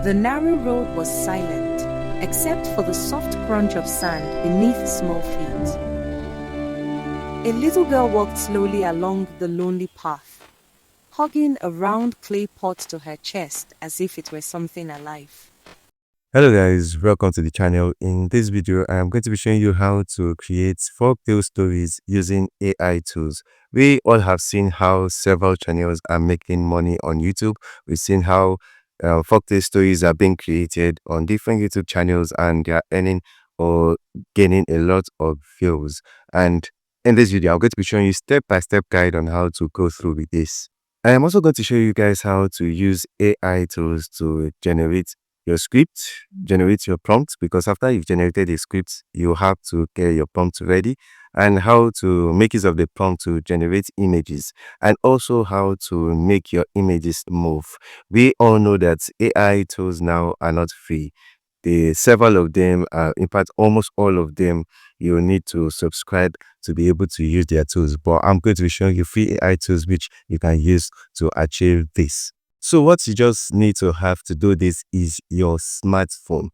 The narrow road was silent, except for the soft crunch of sand beneath small feet. A little girl walked slowly along the lonely path, hugging a round clay pot to her chest as if it were something alive. Hello guys, welcome to the channel. In this video, I am going to be showing you how to create folktale stories using AI tools. We all have seen how several channels are making money on YouTube. We've seen how folktale stories are being created on different YouTube channels and they are earning or gaining a lot of views. And in this video, I'm going to be showing you step-by-step guide on how to go through with this. I am also going to show you guys how to use AI tools to generate your script, generate your prompt, because after you've generated a script, you have to get your prompt ready, and how to make use of the prompt to generate images, and also how to make your images move. We all know that AI tools now are not free. Several of them, in fact, almost all of them, you need to subscribe to be able to use their tools. But I'm going to be showing you free AI tools which you can use to achieve this. So what you just need to have to do this is your smartphone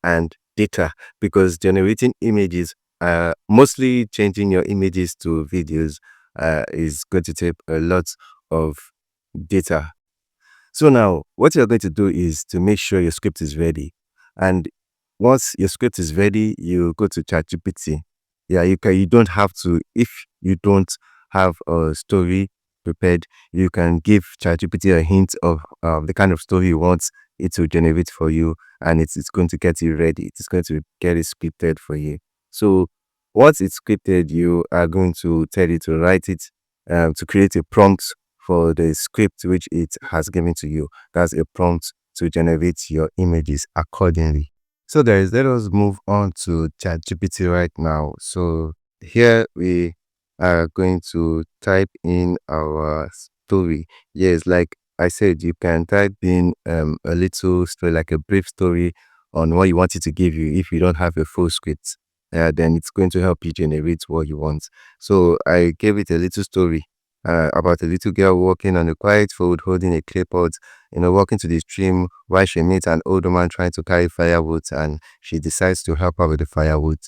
and data, because generating images, mostly changing your images to videos, is going to take a lot of data. So now what you're going to do is to make sure your script is ready. And once your script is ready, you go to ChatGPT. Yeah, you don't have to, if you don't have a story prepared, you can give ChatGPT a hint of the kind of story you want it to generate for you, and it's going to get it ready. It's going to get it scripted for you. So once it's scripted, you are going to tell it to write it, to create a prompt for the script which it has given to you. That's a prompt to generate your images accordingly. So guys, let us move on to ChatGPT right now. So here we are going to type in our story. Yes, like I said, you can type in a little story, like a brief story on what you want it to give you. If you don't have a full script, then it's going to help you generate what you want. So I gave it a little story about a little girl walking on a quiet road holding a clay pot, walking to the stream while she meets an older man trying to carry firewood, and she decides to help her with the firewood,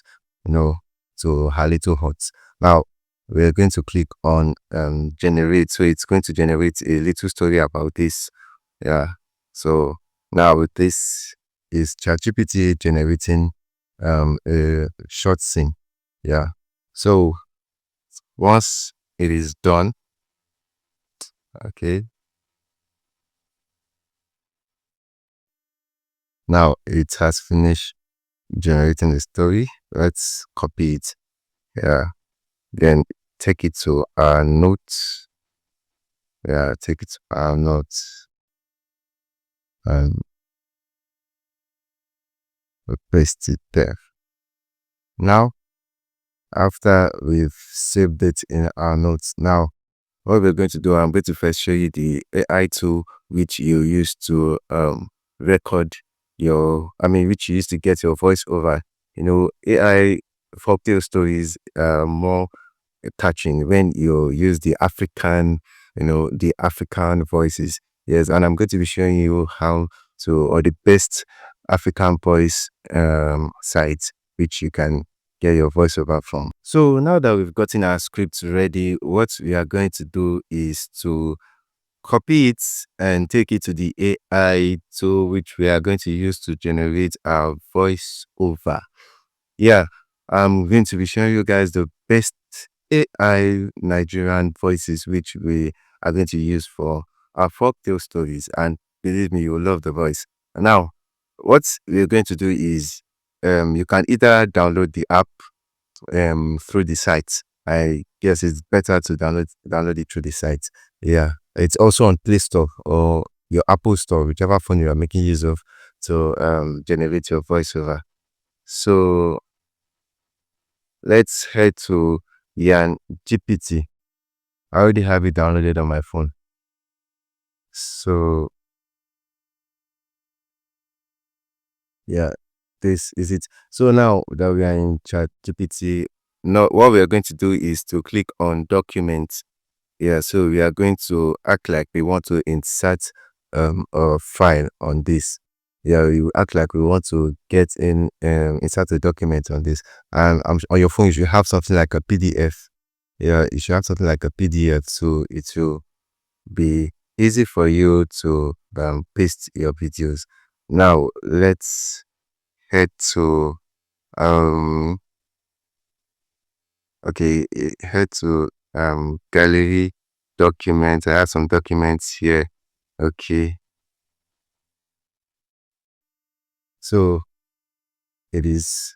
to her little hut. Now, we're going to click on generate. So it's going to generate a little story about this. Yeah. So now with this is ChatGPT generating a short scene. Yeah. So once it is done, okay, now it has finished generating the story. Let's copy it. Yeah. Then take it to our notes. Yeah, take it to our notes. And we paste it there. Now, after we've saved it in our notes, now what we're going to do, I'm going to first show you the AI tool which you use to record which you use to get your voice over. AI folktale stories are more touching when you use the African voices. Yes, and I'm going to be showing you how to, or the best African voice sites which you can get your voiceover from. So now that we've gotten our script ready, what we are going to do is to copy it and take it to the AI tool which we are going to use to generate our voiceover. Yeah, I'm going to be showing you guys the best AI Nigerian voices which we are going to use for our folktale stories, and believe me, you will love the voice. Now, what we're going to do is you can either download the app through the site. I guess it's better to download it through the site. Yeah, it's also on Play Store or your Apple Store, whichever phone you are making use of, to generate your voiceover. So let's head to Yan GPT. I already have it downloaded on my phone. So yeah, this is it. So now that we are in ChatGPT, now what we are going to do is to click on documents. Yeah, so we are going to act like we want to insert a file on this. Yeah, you act like we want to get in insert a document on this. And on your phone, you should have something like a PDF. Yeah, you should have something like a PDF, so it will be easy for you to paste your videos. Now let's head to um okay, head to gallery documents. I have some documents here. Okay, so it is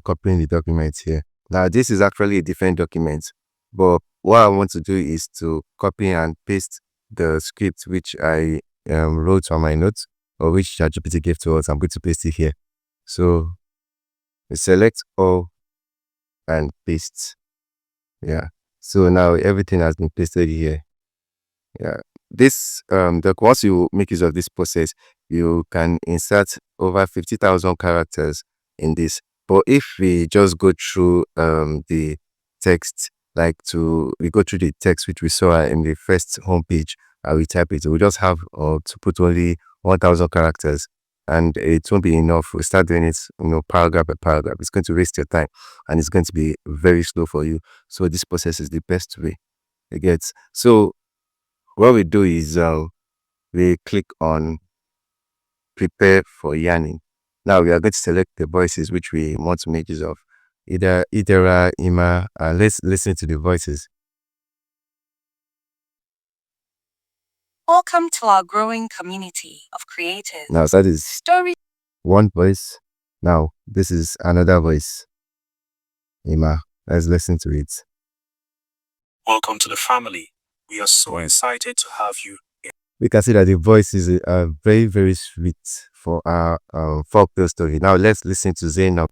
copying the documents here. Now this is actually a different document, but what I want to do is to copy and paste the script which I wrote on my notes, or which ChatGPT gave to us. I'm going to paste it here. So select all and paste. Yeah, so now everything has been pasted here. Yeah, this once you make use of this process, you can insert over 50,000 characters in this. But if we just go through the text, like we go through the text which we saw in the first homepage, and we type it, we just have to put only 1,000 characters, and it won't be enough. We start doing it, paragraph by paragraph. It's going to waste your time, and it's going to be very slow for you. So this process is the best way. It gets so what we do is we click on prepare for yarning. Now we are going to select the voices which we want to make use of. Either Idera, Ima, let's listen to the voices. Welcome to our growing community of creators. Now that is Story. one voice. Now this is another voice. Ima, let's listen to it. Welcome to the family. We are so excited to have you. We can see that the voice is very, very sweet for our folktale story. Now let's listen to Zainab.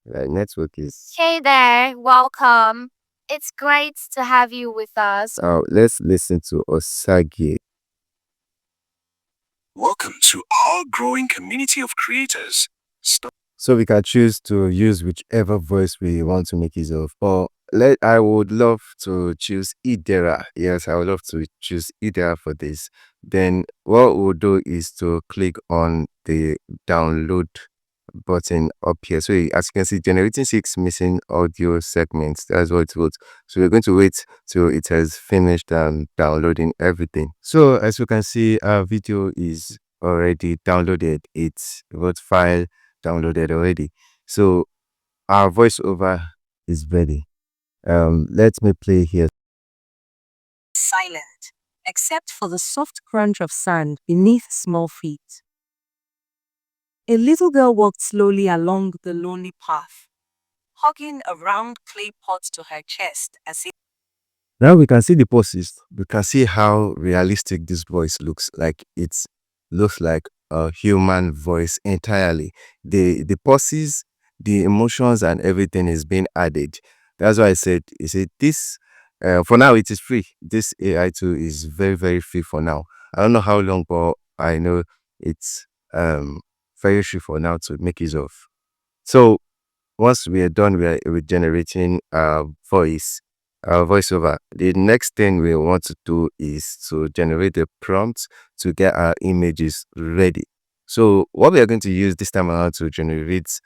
Network is. Hey there, welcome. It's great to have you with us. Let's listen to Osage. Welcome to our growing community of creators. So we can choose to use whichever voice we want to make use of. Or I would love to choose Idera. Yes, I would love to choose Idera for this. Then what we'll do is to click on the download button up here. So as you can see, generating 6 missing audio segments. That's what it was. So we're going to wait till it has finished downloading everything. So as you can see, our video is already downloaded. It's wrote file downloaded already. So our voiceover is ready. Let me play here. Silent, except for the soft crunch of sand beneath small feet. A little girl walked slowly along the lonely path, hugging a round clay pot to her chest as if. Now we can see the poses. We can see how realistic this voice looks. Like it looks like a human voice entirely. The poses, the emotions, and everything is being added. That's why I said, this. For now, it is free. This AI tool is very, very free for now. I don't know how long, but I know it's very free for now to make use of. So once we are done with generating voiceover, the next thing we want to do is to generate the prompts to get our images ready. So what we are going to use this time around to generate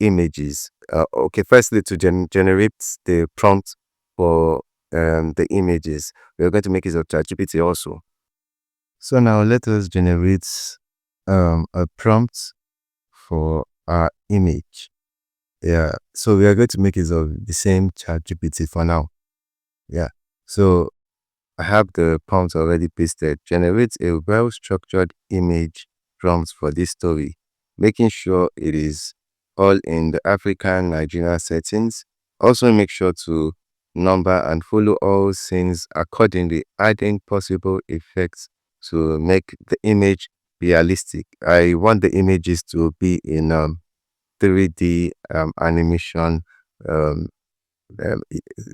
images, okay, firstly to generate the prompt for the images, we are going to make use of ChatGPT also. So now let us generate a prompt for our image. Yeah, so we are going to make use of the same ChatGPT for now. Yeah, so I have the prompt already pasted. Generate a well-structured image prompt for this story, making sure it is all in the African Nigerian settings. Also make sure to number and follow all scenes accordingly, adding possible effects to make the image realistic. I want the images to be in 3D animation um,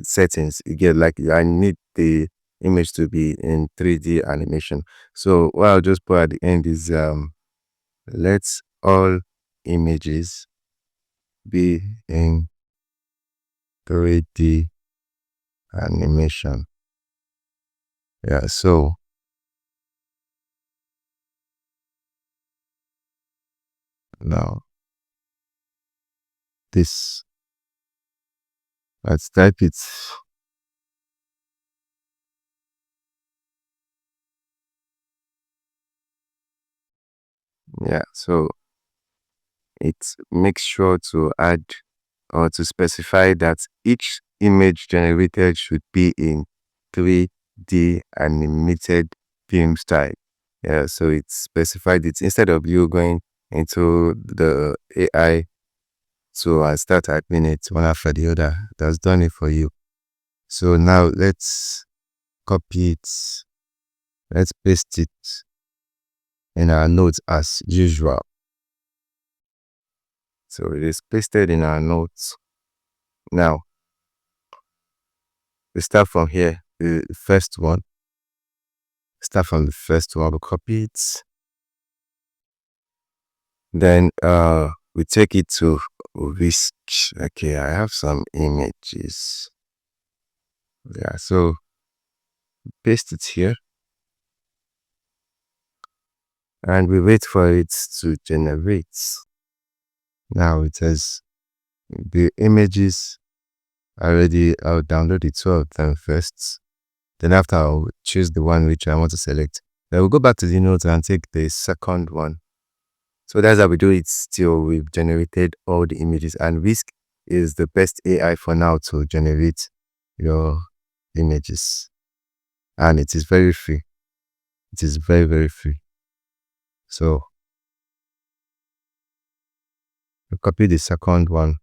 settings. You get, like, I need the image to be in 3D animation. So what I'll just put at the end is let all images be in 3D animation. Yeah, so Now, this. Let's type it. Yeah, so it makes sure to add or to specify that each image generated should be in 3D animated film style. Yeah, so it specified it instead of you going into the AI to start typing it one after the other. That's done it for you. So now let's copy it. Let's paste it in our notes as usual. So it is pasted in our notes. Now, we start from here, the first one. Start from the first one, we copy it. Then we take it to Whisk. Okay, I have some images. Yeah, so paste it here. And we wait for it to generate. Now it says the images already, I'll download the two of them first. Then after I'll choose the one which I want to select. Then we'll go back to the notes and take the second one. So that's how we do it till we've generated all the images. And Whisk is the best AI for now to generate your images. And it is very free. It is very, very free. So we'll copy the second one.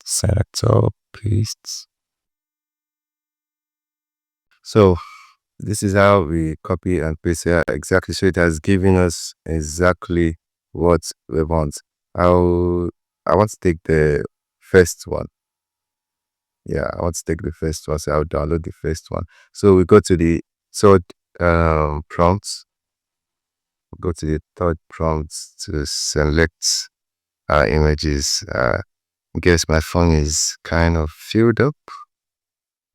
Select all, paste. So this is how we copy and paste here exactly. So it has given us exactly what we want. I want to take the first one. Yeah, I want to take the first one. So I'll download the first one. So we go to the third prompt. Go to the third prompt to select our images. I guess my phone is kind of filled up,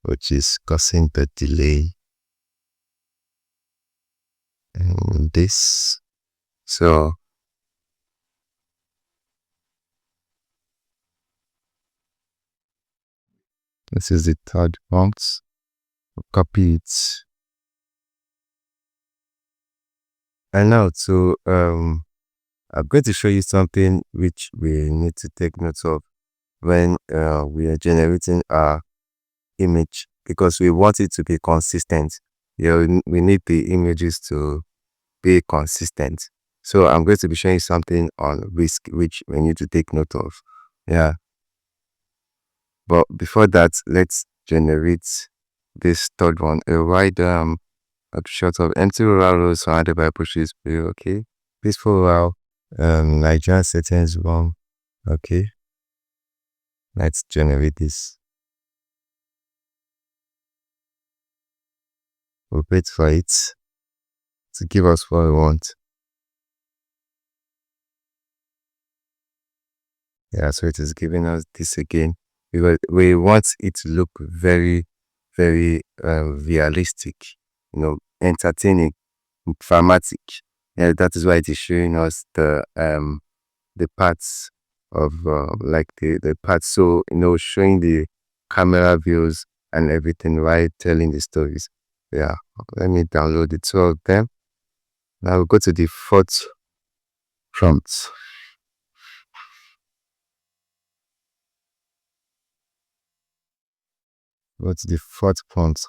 which is causing the delay in this. So this is the third prompt. Copy it. And now I'm going to show you something which we need to take note of when we are generating our image, because we want it to be consistent. We need the images to be consistent. So I'm going to be showing you something on Whisk which we need to take note of. Yeah. But before that, let's generate this third one. A wide a shot of empty rural roads surrounded by bushes. Okay. Peaceful rural. Nigerian settings wrong. Okay. Let's generate this. We'll wait for it to give us what we want. Yeah, so it is giving us this again. We want it to look very, very realistic, entertaining, dramatic. Yeah, that is why it is showing us the parts of the parts. So showing the camera views and everything while telling the stories. Yeah, let me download the two of them. Now we'll go to the fourth prompt. Go to the fourth prompt.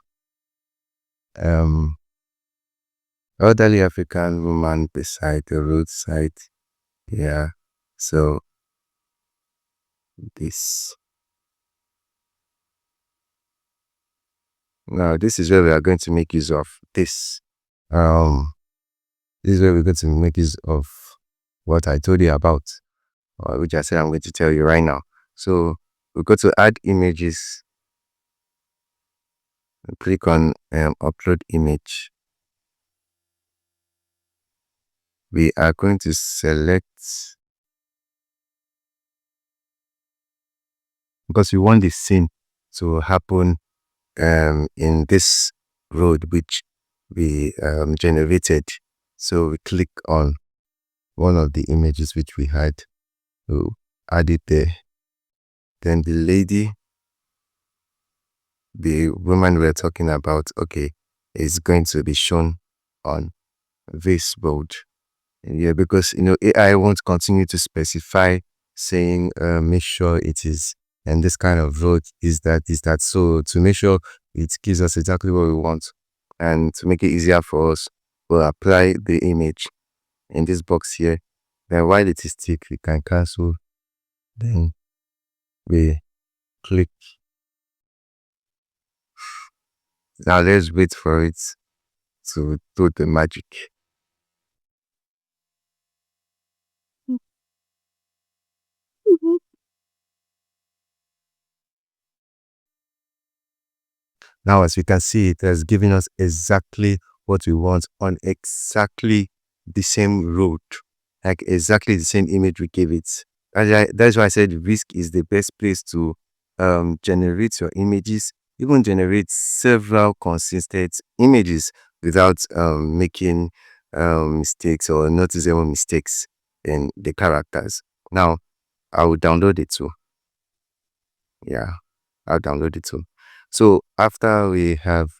Elderly African woman beside the roadside. Yeah, so this. Now this is where we are going to make use of this. This is where we're going to make use of what I told you about, which I said I'm going to tell you right now. So we go to add images. Click on upload image. We are going to select, because we want the scene to happen in this road which we generated. So we click on one of the images which we had to add it there. Then the woman we're talking about, okay, is going to be shown on this road. Yeah, because AI won't continue to specify saying make sure it is and this kind of road is that. So to make sure it gives us exactly what we want and to make it easier for us, we'll apply the image in this box here. Then while it is ticked, we can cancel. Then we click. Now let's wait for it to do the magic. Now, as we can see, it has given us exactly what we want on exactly the same road, like exactly the same image we gave it. That's why I said Risk is the best place to generate your images, even generate several consistent images without making mistakes or noticeable mistakes in the characters. Now, I will download it too. Yeah, I'll download it too. So after we have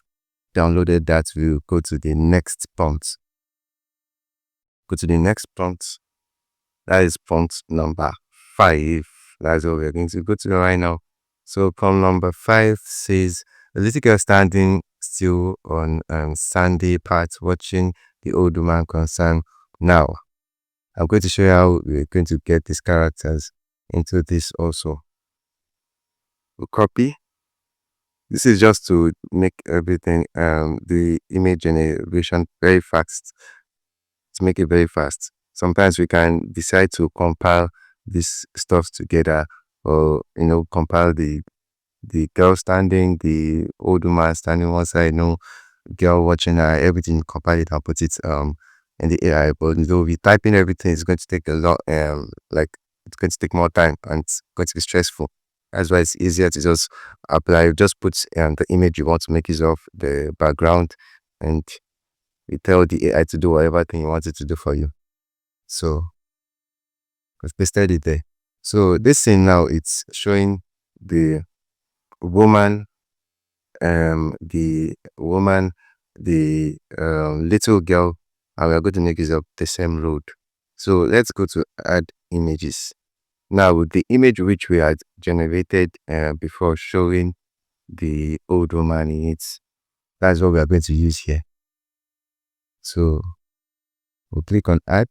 downloaded that, we'll go to the next prompt. Go to the next prompt. That is prompt number 5. That's what we're going to go to right now. So prompt number 5 says, a little girl standing still on sandy path watching the old woman concerned. Now, I'm going to show you how we're going to get these characters into this also. We'll copy. This is just to make everything, the image generation very fast, to make it very fast. Sometimes we can decide to compile this stuff together, or, compile the girl standing, the old woman standing one side, girl watching her, everything, compile it and put it in the AI. But we typing everything is going to take a lot, like it's going to take more time and it's going to be stressful. That's why it's easier to just apply, just put the image you want to make use of, the background, and you tell the AI to do whatever thing you want it to do for you. So I've pasted it there. So this thing now, it's showing the woman, the little girl, and we are going to make use of the same road. So let's go to add images. Now, with the image which we had generated before showing the old woman in it, that's what we are going to use here. So we'll click on add.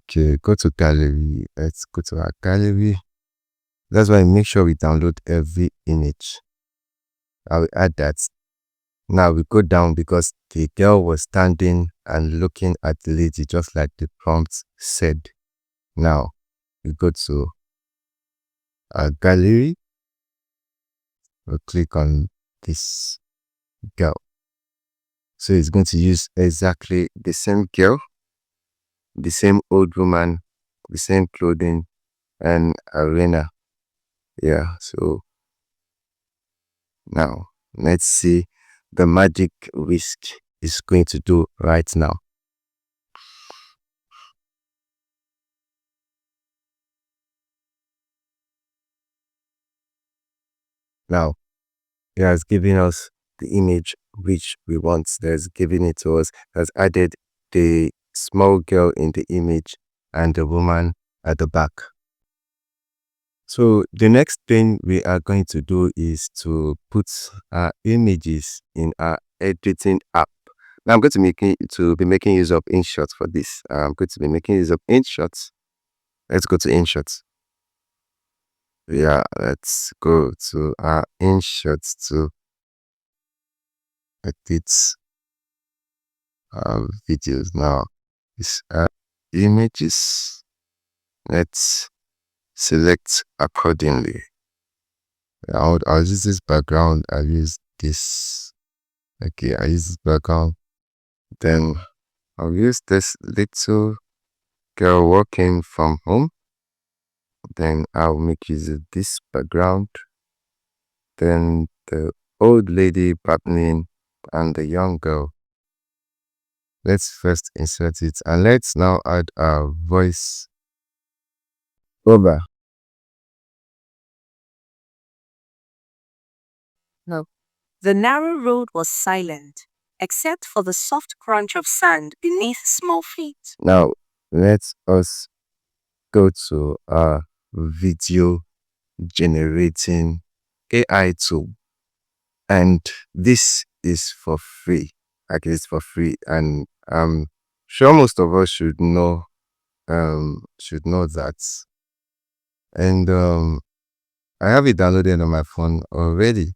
Okay, go to gallery. Let's go to our gallery. That's why make sure we download every image. I will add that. Now we go down because the girl was standing and looking at the lady just like the prompt said. Now we go to our gallery. We'll click on this girl. So it's going to use exactly the same girl, the same old woman, the same clothing and arena. Yeah, so now let's see the magic Risk is going to do right now. Now, it has given us the image which we want. There's given it to us. Has added the small girl in the image and the woman at the back. So the next thing we are going to do is to put our images in our editing app. Now I'm going to be making use of InShots for this. I'm going to be making use of InShots. Let's go to InShots. Yeah, let's go to our InShots to edit our videos. Now it's images. Let's select accordingly. I'll use this background. I'll use this. Okay, I use this background. Then I'll use this little girl walking from home. Then I'll make use of this background. Then the old lady partnering and the young girl. Let's first insert it and let's now add our voice over. No. The narrow road was silent, except for the soft crunch of sand beneath small feet. Now let us go to our video generating AI tool, and this is for free. Like it's for free, and I'm sure most of us should know that. And I have it downloaded on my phone already.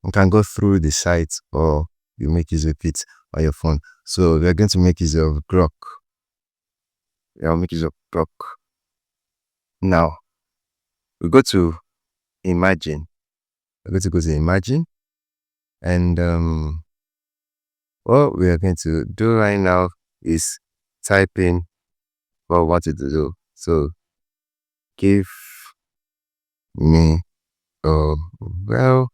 You can go through the site or you make use of it on your phone. So we're going to make use of Grok. Yeah, I'll make use of Grok. Now we go to Imagine. We're going to go to Imagine, and what we are going to do right now is type in what we want it to do. So give me a well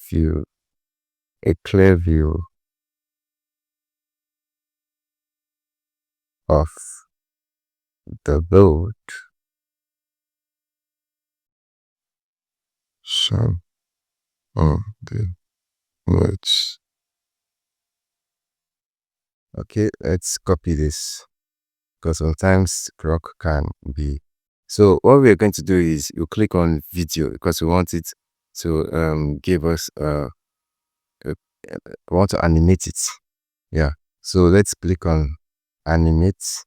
view, a clear view of the road. Some on the words. Okay, let's copy this because sometimes Grok can be. So what we're going to do is you click on video because we want it to give us we want to animate it. Yeah. So let's click on animate.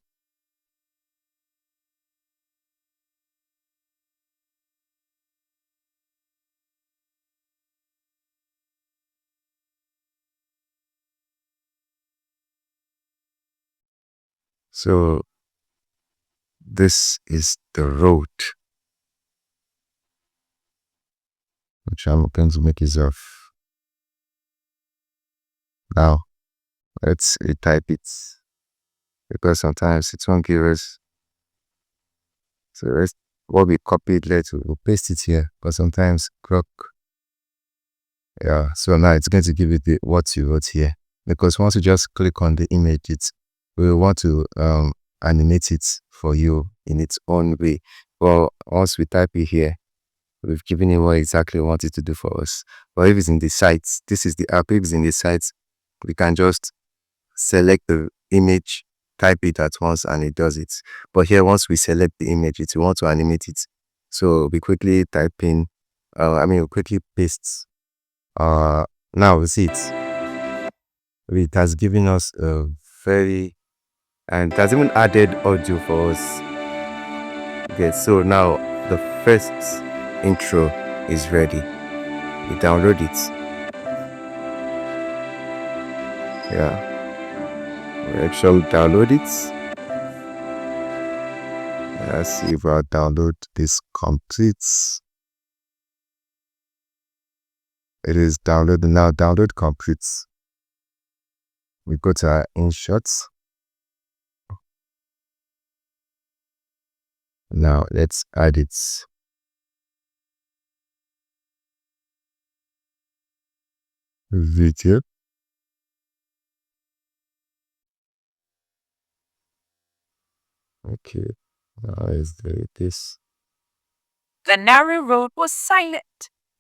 So this is the road, which I'm going to make use of. Now let's retype it because sometimes it won't give us. So let's what we copied later, we'll paste it here. But sometimes Grok, yeah. So now it's going to give you what you wrote here, because once you just click on the image, we want to animate it for you in its own way. Well, once we type it here, we've given it what exactly we want it to do for us. But if it's in the sites, this is the app. If it's in the sites, we can just select the image, type it at once, and it does it. But here, once we select the image, we want to animate it. So we quickly type in, we quickly paste. Now see it. It has given us a very, and it has even added audio for us. Okay, so now the first intro is ready. We download it. Yeah. We actually download it. Let's see if our download this completes. It is downloaded now. Download completes. We go to our InShots. Now let's add it. Video. Okay. Now let's delete this. The narrow road was silent,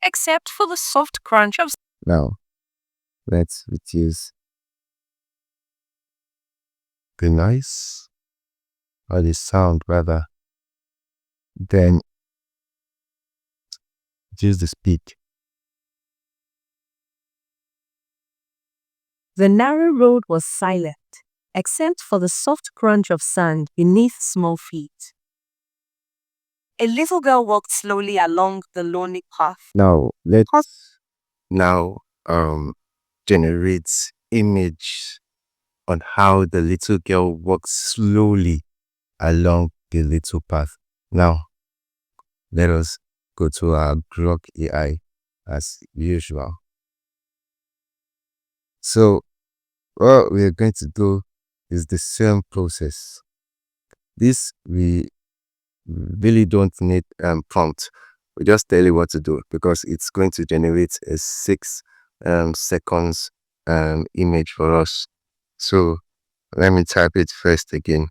except for the soft crunch of. Now let's reduce the noise or the sound rather. Then reduce the speed. The narrow road was silent, except for the soft crunch of sand beneath small feet. A little girl walked slowly along the lonely path. Now let's generate image on how the little girl walks slowly along the little path. Now let us go to our Grok AI as usual. So what we are going to do is the same process. This we really don't need prompt. We just tell it what to do because it's going to generate a 6 seconds image for us. So let me type it first again.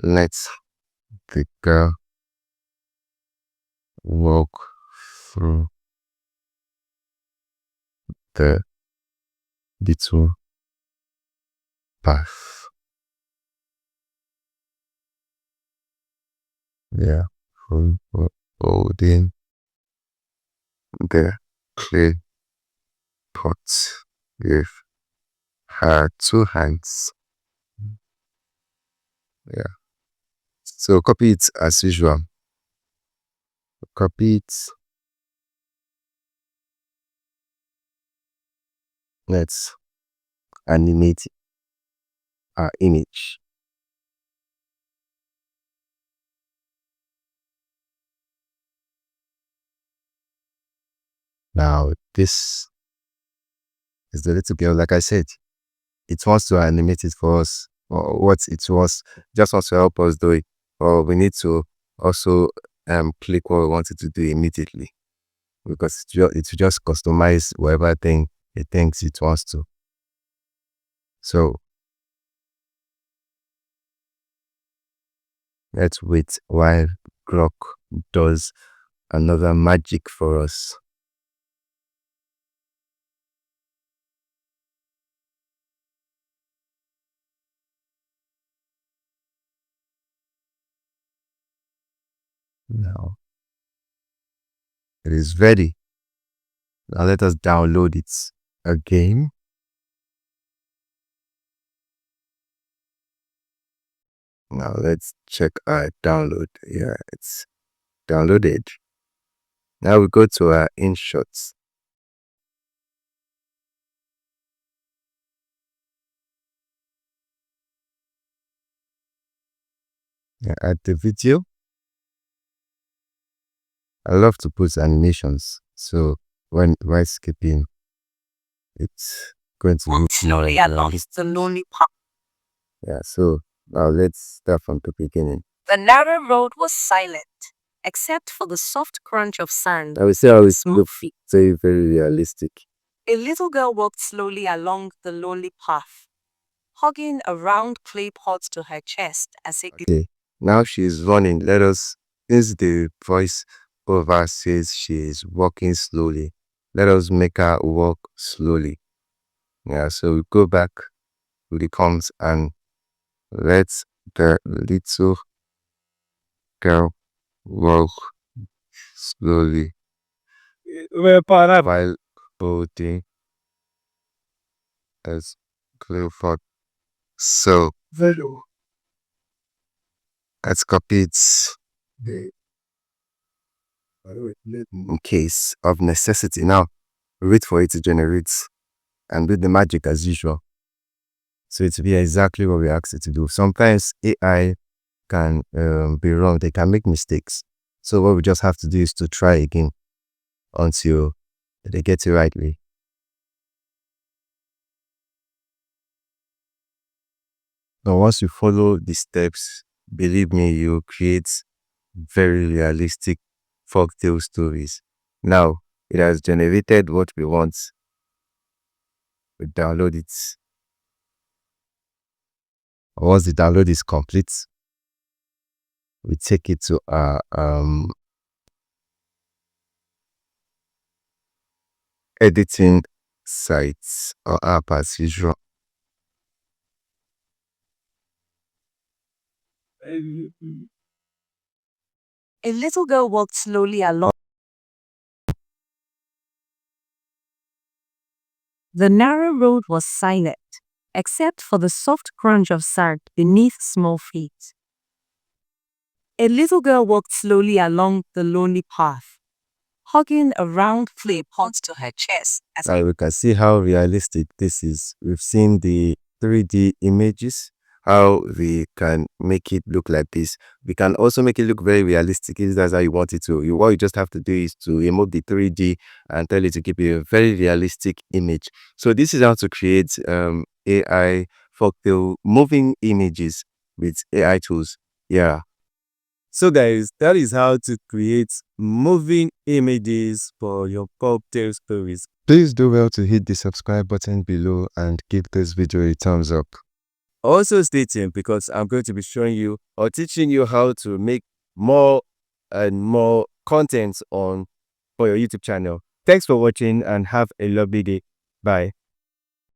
Let the girl walk through the little path. Yeah, holding the clay pot with her 2 hands. Yeah. So copy it as usual. Copy it. Let's animate our image. Now this is the little girl. Like I said, it wants to animate it for us, or what it was just wants to help us do it, or we need to also click what we want it to do immediately, because it will just customize whatever thing it thinks it wants to. So let's wait while Grok does another magic for us. Now it is ready. Now let us download it again. Now let's check our download. Yeah, it's downloaded. Now we go to our InShots. Yeah, add the video. I love to put animations, so while skipping, it's going to look Slowly along the lonely path. yeah. So now let's start from the beginning. The narrow road was silent, except for the soft crunch of sand. I will say how it Smooth looks feet. very, very realistic. A little girl walked slowly along the lonely path, hugging a round clay pot to her chest as it Okay, now she's running. Let us, since the voice over says she is walking slowly, let us make her walk slowly. Yeah, so we go back to the comms and let the little girl walk slowly while holding as clay pot. So let's copy it in case of necessity. Now wait for it to generate and do the magic as usual. So it will be exactly what we asked it to do. Sometimes AI can be wrong. They can make mistakes. So what we just have to do is to try again until they get it rightly. Now once you follow the steps, believe me, you create very realistic folktale stories. Now it has generated what we want. We download it. Once the download is complete, we take it to our editing sites or app as usual. A little girl walked slowly along. The narrow road was silent, except for the soft crunch of sand beneath small feet. A little girl walked slowly along the lonely path, hugging a round clay pot to her chest as Now we can see how realistic this is. We've seen the 3D images, how we can make it look like this. We can also make it look very realistic if that's how you want it to. What you just have to do is to remove the 3D and tell it to give you a very realistic image. So this is how to create AI folktale moving images with AI tools. Yeah. So guys, that is how to create moving images for your folktale stories. Please do well to hit the subscribe button below and give this video a thumbs up. Also stay tuned because I'm going to be showing you or teaching you how to make more and more content for your YouTube channel. Thanks for watching and have a lovely day. Bye.